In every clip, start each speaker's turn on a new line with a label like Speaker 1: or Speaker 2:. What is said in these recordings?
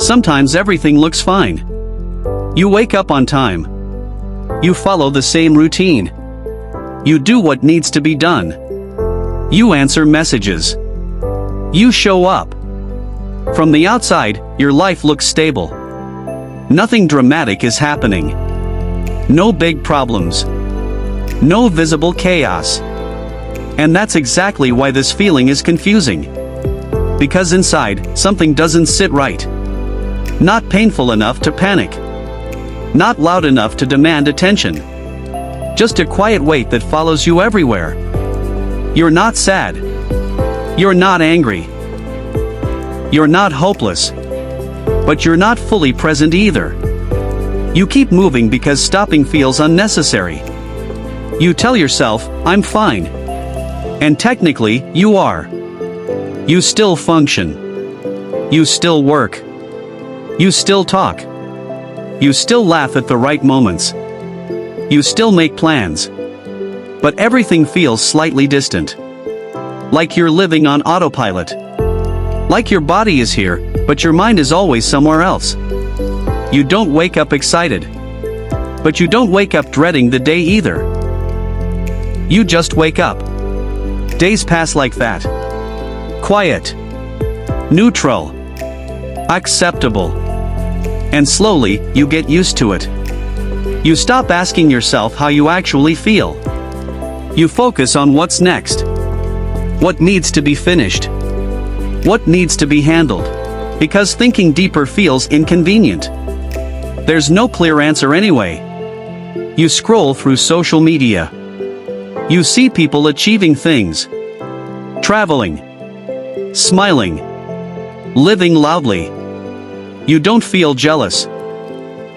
Speaker 1: Sometimes everything looks fine. You wake up on time. You follow the same routine. You do what needs to be done. You answer messages. You show up. From the outside, your life looks stable. Nothing dramatic is happening. No big problems. No visible chaos. And that's exactly why this feeling is confusing. Because inside, something doesn't sit right. Not painful enough to panic. Not loud enough to demand attention. Just a quiet weight that follows you everywhere. You're not sad. You're not angry. You're not hopeless. But you're not fully present either. You keep moving because stopping feels unnecessary. You tell yourself, I'm fine. And technically, you are. You still function. You still work. You still talk. You still laugh at the right moments. You still make plans. But everything feels slightly distant. Like you're living on autopilot. Like your body is here, but your mind is always somewhere else. You don't wake up excited. But you don't wake up dreading the day either. You just wake up. Days pass like that. Quiet. Neutral. Acceptable. And slowly, you get used to it. You stop asking yourself how you actually feel. You focus on what's next. What needs to be finished. What needs to be handled. Because thinking deeper feels inconvenient. There's no clear answer anyway. You scroll through social media. You see people achieving things. Traveling. Smiling. Living loudly. You don't feel jealous.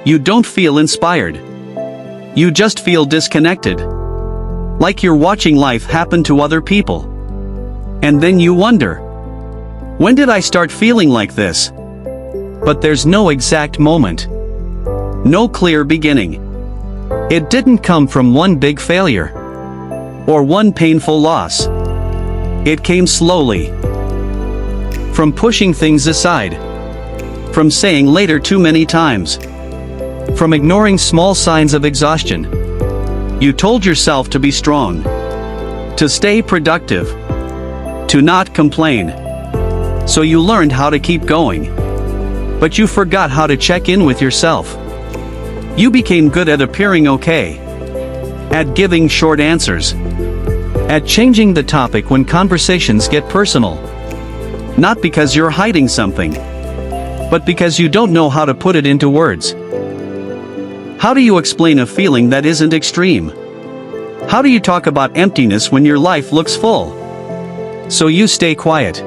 Speaker 1: You don't feel inspired. You just feel disconnected. Like you're watching life happen to other people. And then you wonder, when did I start feeling like this? But there's no exact moment. No clear beginning. It didn't come from one big failure. Or one painful loss. It came slowly. From pushing things aside. From saying later too many times. From ignoring small signs of exhaustion. You told yourself to be strong. To stay productive. To not complain. So you learned how to keep going. But you forgot how to check in with yourself. You became good at appearing okay. At giving short answers. At changing the topic when conversations get personal. Not because you're hiding something. But because you don't know how to put it into words. How do you explain a feeling that isn't extreme? How do you talk about emptiness when your life looks full? So you stay quiet.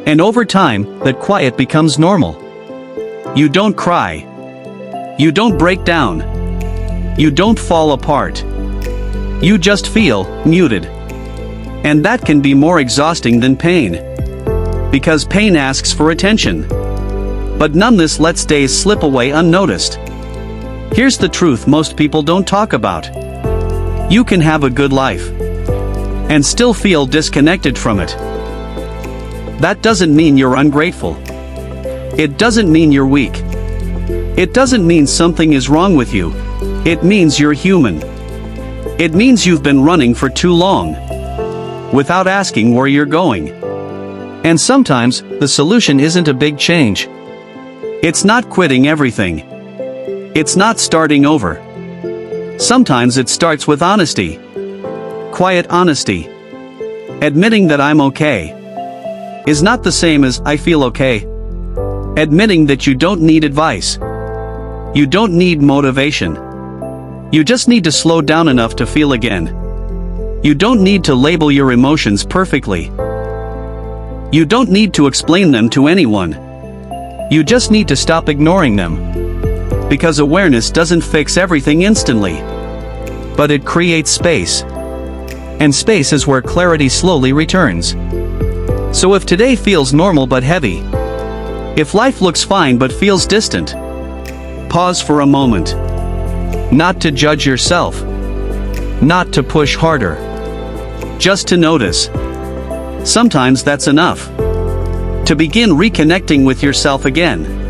Speaker 1: And over time, that quiet becomes normal. You don't cry. You don't break down. You don't fall apart. You just feel muted. And that can be more exhausting than pain. Because pain asks for attention. But numbness lets days slip away unnoticed. Here's the truth most people don't talk about. You can have a good life. And still feel disconnected from it. That doesn't mean you're ungrateful. It doesn't mean you're weak. It doesn't mean something is wrong with you. It means you're human. It means you've been running for too long. Without asking where you're going. And sometimes, the solution isn't a big change. It's not quitting everything. It's not starting over. Sometimes it starts with honesty. Quiet honesty. Admitting that I'm okay is not the same as I feel okay. Admitting that you don't need advice. You don't need motivation. You just need to slow down enough to feel again. You don't need to label your emotions perfectly. You don't need to explain them to anyone. You just need to stop ignoring them. Because awareness doesn't fix everything instantly. But it creates space. And space is where clarity slowly returns. So if today feels normal but heavy, if life looks fine but feels distant, pause for a moment. Not to judge yourself. Not to push harder. Just to notice. Sometimes that's enough. To begin reconnecting with yourself again.